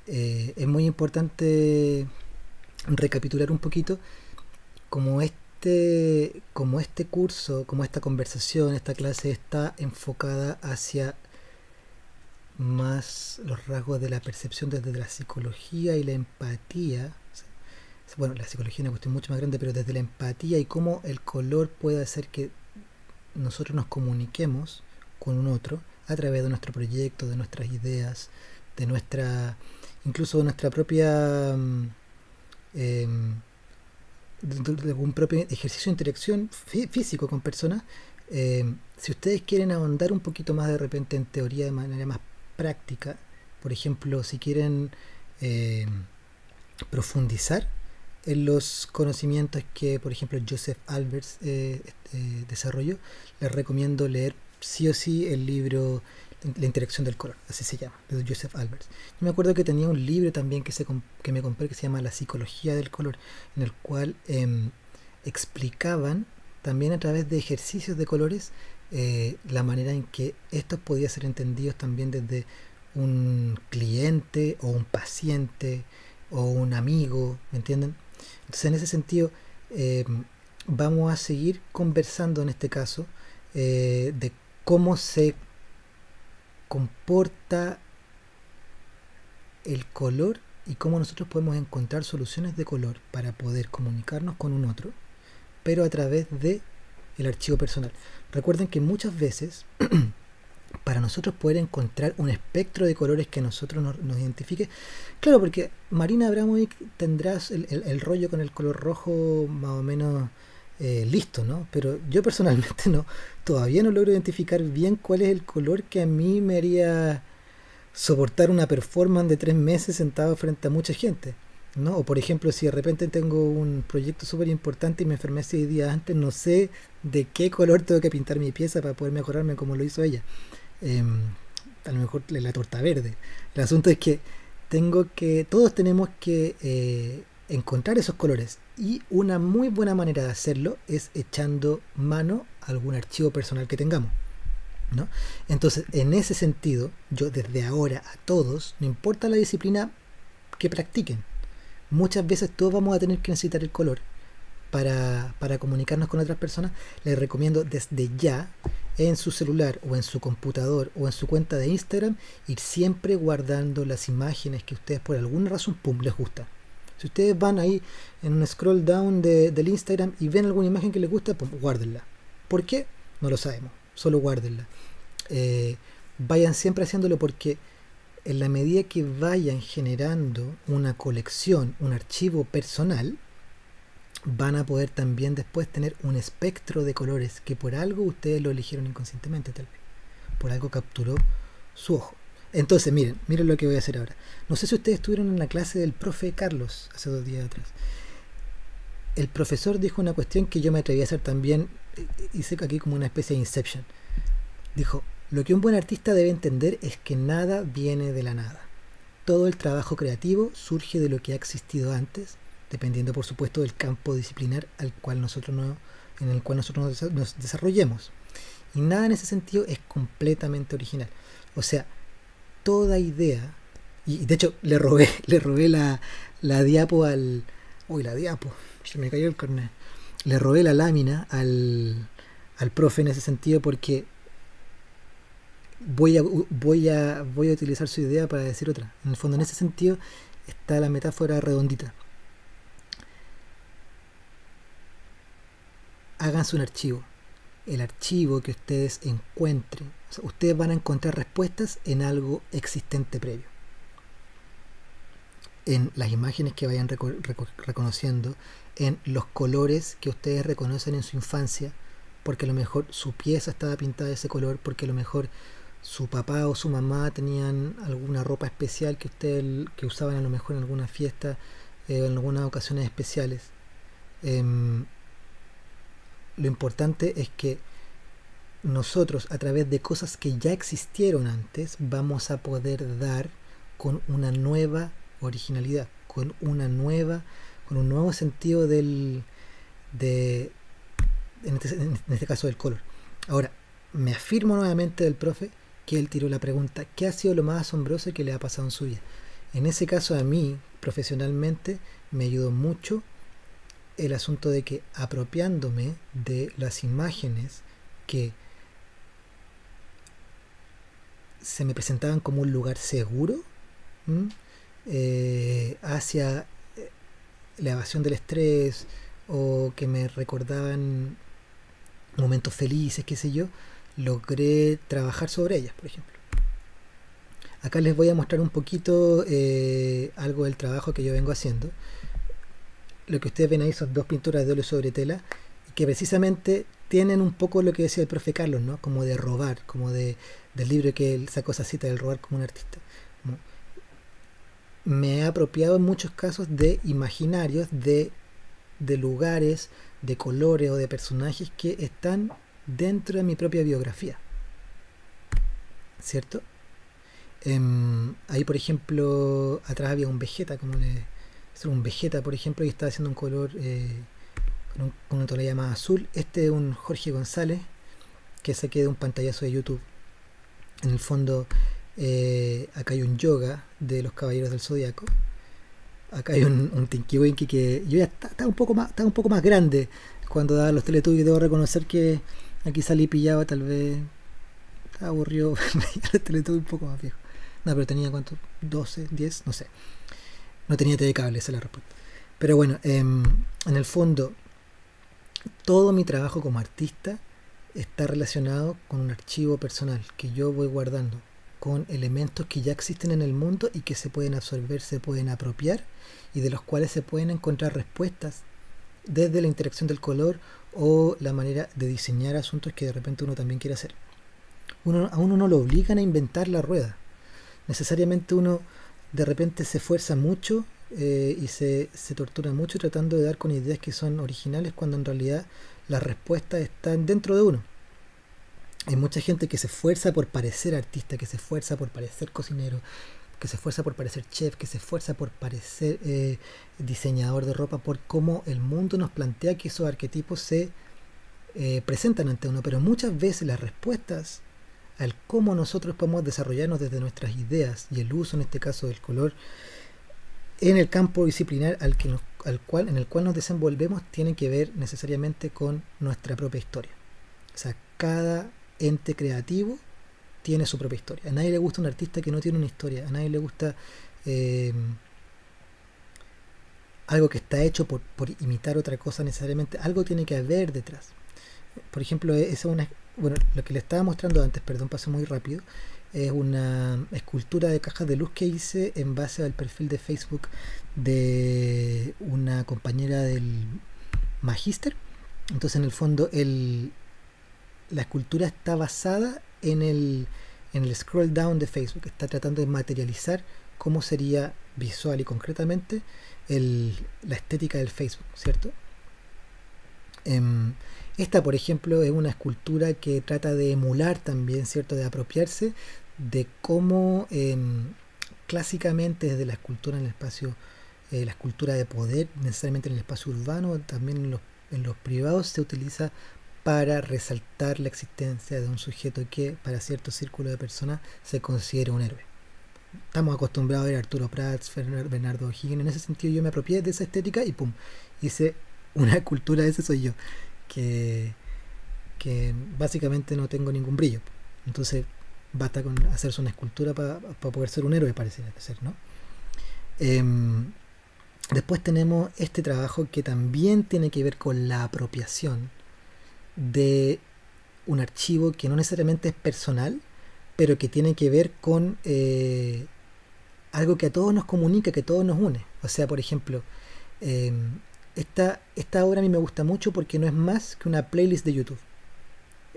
es muy importante recapitular un poquito como este curso, como esta conversación, esta clase está enfocada hacia más los rasgos de la percepción desde la psicología y la empatía. Bueno, la psicología es una cuestión mucho más grande, pero desde la empatía y cómo el color puede hacer que nosotros nos comuniquemos con un otro a través de nuestro proyecto, de nuestras ideas, de nuestra, incluso de nuestra propia, eh, de un propio ejercicio de interacción físico con personas. Si ustedes quieren ahondar un poquito más de repente en teoría de manera más práctica, por ejemplo, si quieren eh, profundizar en los conocimientos que, por ejemplo, Joseph Albers desarrolló, les recomiendo leer sí o sí el libro La interacción del color, así se llama, de Joseph Albers. Yo me acuerdo que tenía un libro también que me compré que se llama La psicología del color, en el cual explicaban también a través de ejercicios de colores la manera en que estos podían ser entendidos también desde un cliente o un paciente o un amigo, ¿me entienden? Entonces, en ese sentido, eh, vamos a seguir conversando en este caso de cómo se comporta el color y cómo nosotros podemos encontrar soluciones de color para poder comunicarnos con un otro, pero a través de el archivo personal. Recuerden que muchas veces para nosotros poder encontrar un espectro de colores que a nosotros nos identifique. Claro, porque Marina Abramovic tendrás el rollo con el color rojo más o menos listo, ¿no? Pero yo personalmente no, todavía no logro identificar bien cuál es el color que a mí me haría soportar una performance de 3 meses sentado frente a mucha gente, ¿no? O por ejemplo, si de repente tengo un proyecto súper importante y me enfermé 6 días antes, no sé de qué color tengo que pintar mi pieza para poder mejorarme como lo hizo ella. eh, a lo mejor la torta verde. El asunto es que todos tenemos que encontrar esos colores y una muy buena manera de hacerlo es echando mano a algún archivo personal que tengamos, ¿no? Entonces, en ese sentido, yo desde ahora a todos, no importa la disciplina que practiquen, muchas veces todos vamos a tener que necesitar el color para comunicarnos con otras personas. Les recomiendo desde ya en su celular o en su computador o en su cuenta de Instagram ir siempre guardando las imágenes que ustedes por alguna razón pum, les gusta. Si ustedes van ahí en un scroll down del Instagram y ven alguna imagen que les gusta, pum, guárdenla. ¿Por qué? No lo sabemos, solo guárdenla. Vayan siempre haciéndolo porque en la medida que vayan generando una colección, un archivo personal, van a poder también después tener un espectro de colores que por algo ustedes lo eligieron inconscientemente, tal vez. Por algo capturó su ojo. Entonces, miren lo que voy a hacer ahora. No sé si ustedes estuvieron en la clase del profe Carlos hace 2 días atrás. El profesor dijo una cuestión que yo me atreví a hacer también, hice aquí como una especie de inception. Dijo, lo que un buen artista debe entender es que nada viene de la nada. Todo el trabajo creativo surge de lo que ha existido antes, dependiendo por supuesto del campo disciplinar en el cual nosotros nos desarrollemos. Y nada en ese sentido es completamente original. O sea, toda idea, y de hecho le robé la diapo al... Uy, la diapo, se me cayó el carnet. Le robé la lámina al profe en ese sentido porque voy a utilizar su idea para decir otra. En el fondo, en ese sentido, está la metáfora redondita. Háganse un archivo. El archivo que ustedes encuentren. O sea, ustedes van a encontrar respuestas en algo existente previo. En las imágenes que vayan reconociendo, en los colores que ustedes reconocen en su infancia, porque a lo mejor su pieza estaba pintada de ese color, porque a lo mejor su papá o su mamá tenían alguna ropa especial que usaban a lo mejor en alguna fiesta o en algunas ocasiones especiales. Em, lo importante es que nosotros a través de cosas que ya existieron antes vamos a poder dar con una nueva originalidad, con un nuevo sentido de en este caso del color. Ahora, me afirmo nuevamente del profe que él tiró la pregunta, ¿qué ha sido lo más asombroso que le ha pasado en su vida? En ese caso a mí, profesionalmente, me ayudó mucho el asunto de que apropiándome de las imágenes que se me presentaban como un lugar seguro, ¿m? Hacia la evasión del estrés o que me recordaban momentos felices, qué sé yo, logré trabajar sobre ellas, por ejemplo. Acá les voy a mostrar un poquito algo del trabajo que yo vengo haciendo. Lo que ustedes ven ahí son dos pinturas de óleo sobre tela que precisamente tienen un poco lo que decía el profe Carlos, ¿no? Como de robar, como del libro que él sacó esa cita del robar como un artista. Como me he apropiado en muchos casos de imaginarios, de lugares, de colores o de personajes que están dentro de mi propia biografía, ¿cierto? Ahí, por ejemplo, atrás había un Vegeta, como le... Es un Vegeta, por ejemplo, y estaba haciendo un color con una tonalidad más azul. Este es un Jorge González, que saqué de un pantallazo de YouTube. En el fondo, acá hay un yoga de los Caballeros del Zodiaco. Acá hay un Tinky Winky que yo ya estaba un poco más grande cuando daba los Teletubbies. Debo reconocer que aquí salí pillado, tal vez estaba aburrido. Veía los Teletubbies un poco más viejo. No, pero tenía cuánto, 12, 10, no sé. No tenía TV cable, esa es la respuesta. Pero bueno, en el fondo, todo mi trabajo como artista está relacionado con un archivo personal que yo voy guardando, con elementos que ya existen en el mundo y que se pueden absorber, se pueden apropiar y de los cuales se pueden encontrar respuestas desde la interacción del color o la manera de diseñar asuntos que de repente uno también quiere hacer. A uno no lo obligan a inventar la rueda. Necesariamente uno de repente se esfuerza mucho y se tortura mucho tratando de dar con ideas que son originales cuando en realidad las respuestas están dentro de uno. Hay mucha gente que se esfuerza por parecer artista, que se esfuerza por parecer cocinero, que se esfuerza por parecer chef, que se esfuerza por parecer diseñador de ropa, por cómo el mundo nos plantea que esos arquetipos se presentan ante uno, pero muchas veces las respuestas al cómo nosotros podemos desarrollarnos desde nuestras ideas y el uso en este caso del color en el campo disciplinar en el cual nos desenvolvemos tiene que ver necesariamente con nuestra propia historia. O sea, cada ente creativo tiene su propia historia. A nadie le gusta un artista que no tiene una historia. A nadie le gusta algo que está hecho por imitar otra cosa necesariamente. Algo tiene que haber detrás. Por ejemplo, bueno, lo que le estaba mostrando antes, perdón, pasó muy rápido, es una escultura de cajas de luz que hice en base al perfil de Facebook de una compañera del Magíster. Entonces, en el fondo, la escultura está basada en el scroll down de Facebook. Está tratando de materializar cómo sería visual y concretamente la estética del Facebook, ¿cierto? Esta, por ejemplo, es una escultura que trata de emular también, ¿cierto? De apropiarse de cómo clásicamente desde la escultura en el espacio, la escultura de poder, necesariamente en el espacio urbano, también en los privados, se utiliza para resaltar la existencia de un sujeto que para cierto círculo de personas se considera un héroe. Estamos acostumbrados a ver a Arturo Prats, Bernardo O'Higgins. En ese sentido yo me apropié de esa estética y pum, hice una escultura. Ese soy yo, que básicamente no tengo ningún brillo. Entonces basta con hacerse una escultura para poder ser un héroe, pareciera ser, ¿no? Después tenemos este trabajo que también tiene que ver con la apropiación de un archivo que no necesariamente es personal, pero que tiene que ver con algo que a todos nos comunica, que a todos nos une. O sea, por ejemplo, esta obra a mí me gusta mucho porque no es más que una playlist de YouTube.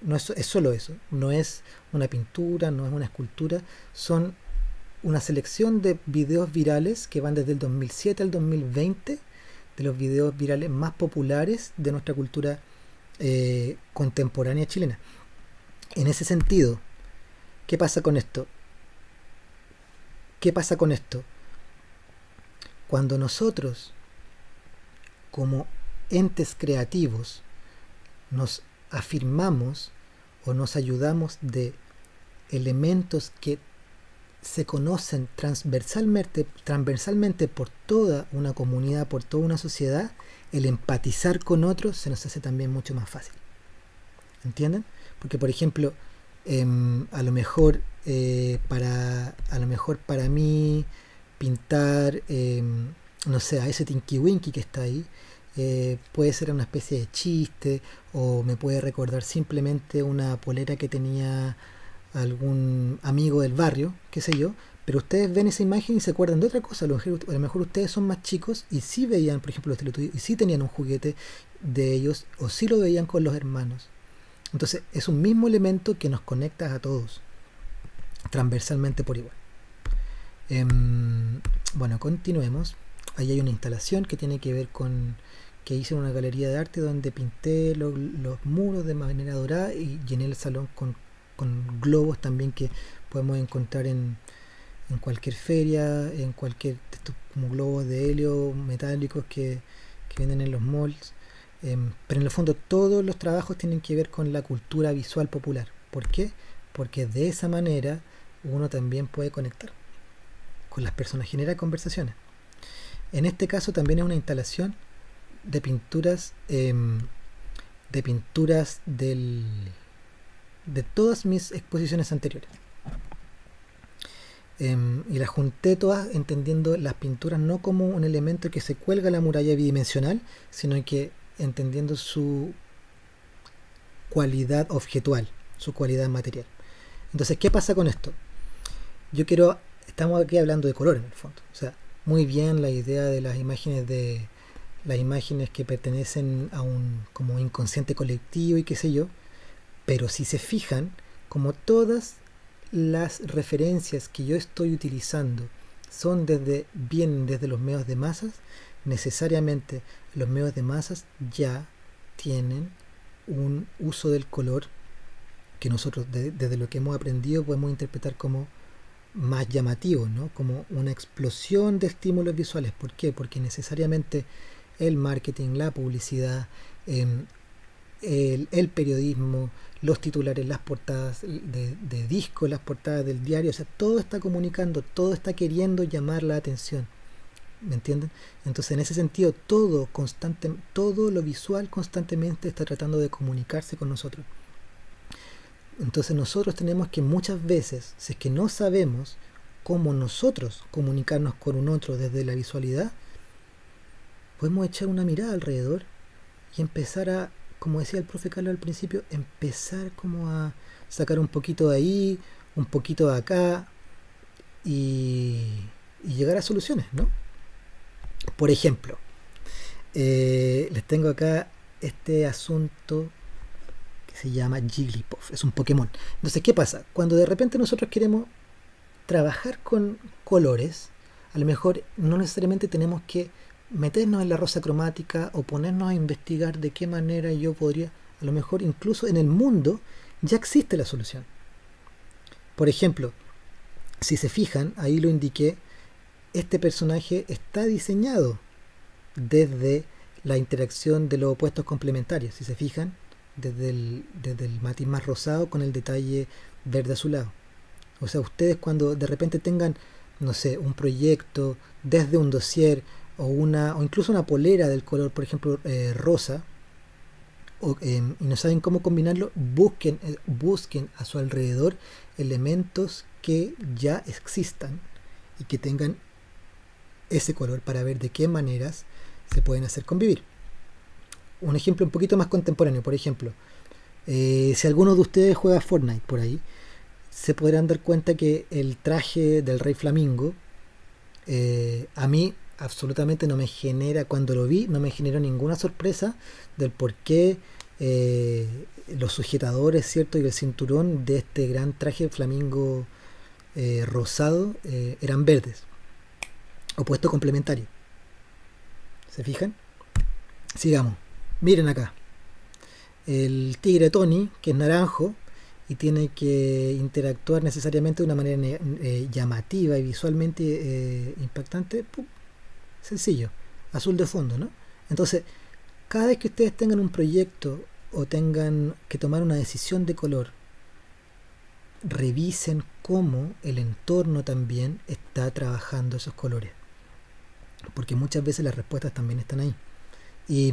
No es solo eso, no es una pintura, no es una escultura, son una selección de videos virales que van desde el 2007 al 2020, de los videos virales más populares de nuestra cultura contemporánea chilena. En ese sentido, ¿qué pasa con esto? ¿Qué pasa con esto? Cuando nosotros, como entes creativos, nos afirmamos o nos ayudamos de elementos que se conocen transversalmente por toda una comunidad, por toda una sociedad, el empatizar con otros se nos hace también mucho más fácil. ¿Entienden? Porque, por ejemplo, a lo mejor para mí pintar, no sé, a ese Tinky Winky que está ahí, puede ser una especie de chiste, o me puede recordar simplemente una polera que tenía algún amigo del barrio, qué sé yo, pero ustedes ven esa imagen y se acuerdan de otra cosa. A lo mejor ustedes son más chicos y sí veían, por ejemplo, los Teletubbies, y sí tenían un juguete de ellos, o sí lo veían con los hermanos. Entonces es un mismo elemento que nos conecta a todos, transversalmente por igual. Bueno, continuemos. Ahí hay una instalación que tiene que ver con que hice en una galería de arte donde pinté los muros de manera dorada y llené el salón con globos también que podemos encontrar en cualquier feria, en cualquier estos como globos de helio metálicos que venden en los malls. Pero en el fondo todos los trabajos tienen que ver con la cultura visual popular. ¿Por qué? Porque de esa manera uno también puede conectar con las personas, genera conversaciones. En este caso también es una instalación de pinturas, de todas mis exposiciones anteriores. Y las junté todas entendiendo las pinturas no como un elemento que se cuelga a la muralla bidimensional, sino que entendiendo su cualidad objetual, su cualidad material. Entonces, ¿qué pasa con esto? Estamos aquí hablando de color en el fondo. O sea, muy bien la idea de las imágenes que pertenecen a un como inconsciente colectivo y qué sé yo, pero si se fijan, como todas las referencias que yo estoy utilizando vienen desde los medios de masas, necesariamente los medios de masas ya tienen un uso del color que nosotros desde lo que hemos aprendido podemos interpretar como más llamativo, ¿no? Como una explosión de estímulos visuales. ¿Por qué? Porque necesariamente el marketing, la publicidad, el periodismo, los titulares, las portadas de disco, las portadas del diario, o sea, todo está comunicando, todo está queriendo llamar la atención. ¿Me entienden? Entonces, en ese sentido, todo lo visual constantemente está tratando de comunicarse con nosotros. Entonces, nosotros tenemos que muchas veces, si es que no sabemos cómo nosotros comunicarnos con un otro desde la visualidad, podemos echar una mirada alrededor y empezar a, como decía el profe Carlos al principio, empezar como a sacar un poquito de ahí, un poquito de acá y llegar a soluciones, ¿no? Por ejemplo, les tengo acá este asunto que se llama Jigglypuff, es un Pokémon. Entonces, ¿qué pasa? Cuando de repente nosotros queremos trabajar con colores, a lo mejor no necesariamente tenemos que meternos en la rosa cromática o ponernos a investigar de qué manera yo podría, a lo mejor incluso en el mundo ya existe la solución. Por ejemplo, si se fijan, ahí lo indiqué, este personaje está diseñado desde la interacción de los opuestos complementarios. Si se fijan, desde el matiz más rosado con el detalle verde azulado. O sea, ustedes cuando de repente tengan, no sé, un proyecto desde un dossier o incluso una polera del color, por ejemplo, rosa, y no saben cómo combinarlo, busquen a su alrededor elementos que ya existan y que tengan ese color para ver de qué maneras se pueden hacer convivir. Un ejemplo un poquito más contemporáneo, por ejemplo, si alguno de ustedes juega Fortnite por ahí, se podrán dar cuenta que el traje del Rey Flamingo, a mí absolutamente no me genera, cuando lo vi, no me generó ninguna sorpresa del por qué los sujetadores, ¿cierto? Y el cinturón de este gran traje flamingo rosado eran verdes, opuesto complementario. ¿Se fijan? Sigamos. Miren acá. El tigre Tony, que es naranjo y tiene que interactuar necesariamente de una manera llamativa y visualmente impactante, ¡pum! Sencillo, azul de fondo, ¿no? Entonces, cada vez que ustedes tengan un proyecto o tengan que tomar una decisión de color, revisen cómo el entorno también está trabajando esos colores, porque muchas veces las respuestas también están ahí. Y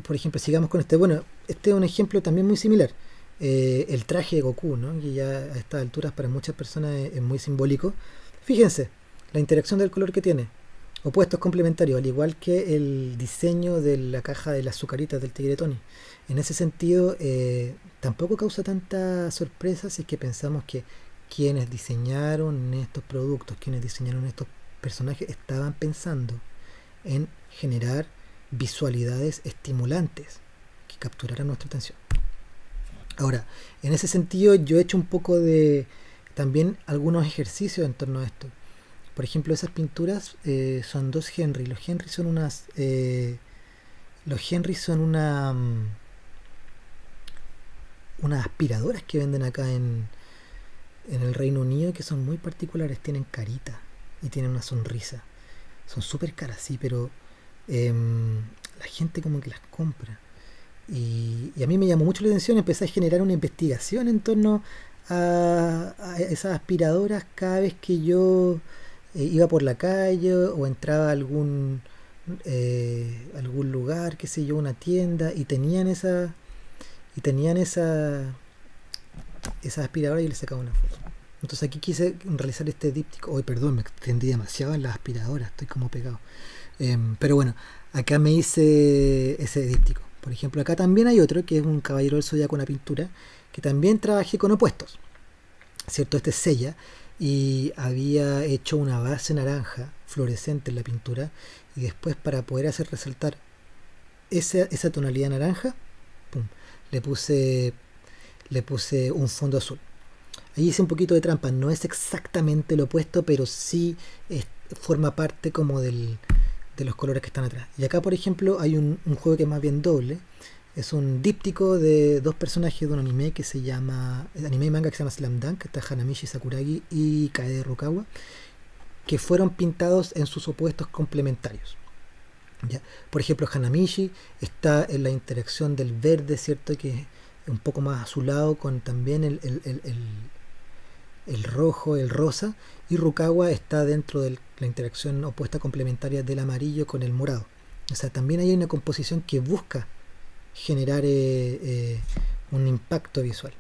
por ejemplo, sigamos con este. Bueno, este es un ejemplo también muy similar. El traje de Goku, ¿no? Que ya a estas alturas para muchas personas es muy simbólico. Fíjense, la interacción del color que tiene. Opuestos complementarios, al igual que el diseño de la caja de las azucaritas del Tigre Tony. En ese sentido, tampoco causa tanta sorpresa si es que pensamos que quienes diseñaron estos productos, quienes diseñaron estos personajes, estaban pensando en generar visualidades estimulantes que capturaran nuestra atención. Ahora, en ese sentido yo he hecho un poco de también algunos ejercicios en torno a esto. Por ejemplo, esas pinturas son dos Henry. Los Henry son unas aspiradoras que venden acá en el Reino Unido que son muy particulares. Tienen carita y tienen una sonrisa. Son súper caras, sí, pero la gente como que las compra. Y a mí me llamó mucho la atención, empecé a generar una investigación en torno a esas aspiradoras cada vez que yo iba por la calle o entraba a algún lugar, qué sé yo, una tienda, y tenían esa aspiradora y le sacaba una foto. Entonces aquí quise realizar este díptico. Hoy, perdón, me extendí demasiado en las aspiradoras, estoy como pegado. Pero bueno, acá me hice ese díptico. Por ejemplo, acá también hay otro que es un caballero del zodiaco, una pintura, que también trabajé con opuestos, ¿cierto? Este es Sella, y había hecho una base naranja fluorescente en la pintura, y después para poder hacer resaltar esa tonalidad naranja, pum, le puse, le puse un fondo azul. Ahí hice un poquito de trampa, no es exactamente lo opuesto, pero sí forma parte como de los colores que están atrás. Y acá, por ejemplo, hay un juego que es más bien doble. Es un díptico de dos personajes de un anime que se llama. El anime y manga que se llama Slam Dunk, que está Hanamichi Sakuragi y Kaede Rukawa, que fueron pintados en sus opuestos complementarios. ¿Ya? Por ejemplo, Hanamichi está en la interacción del verde, ¿cierto? Que es un poco más azulado, con también el rojo, el rosa, y Rukawa está dentro de la interacción opuesta complementaria del amarillo con el morado. O sea, también hay una composición que busca generar un impacto visual.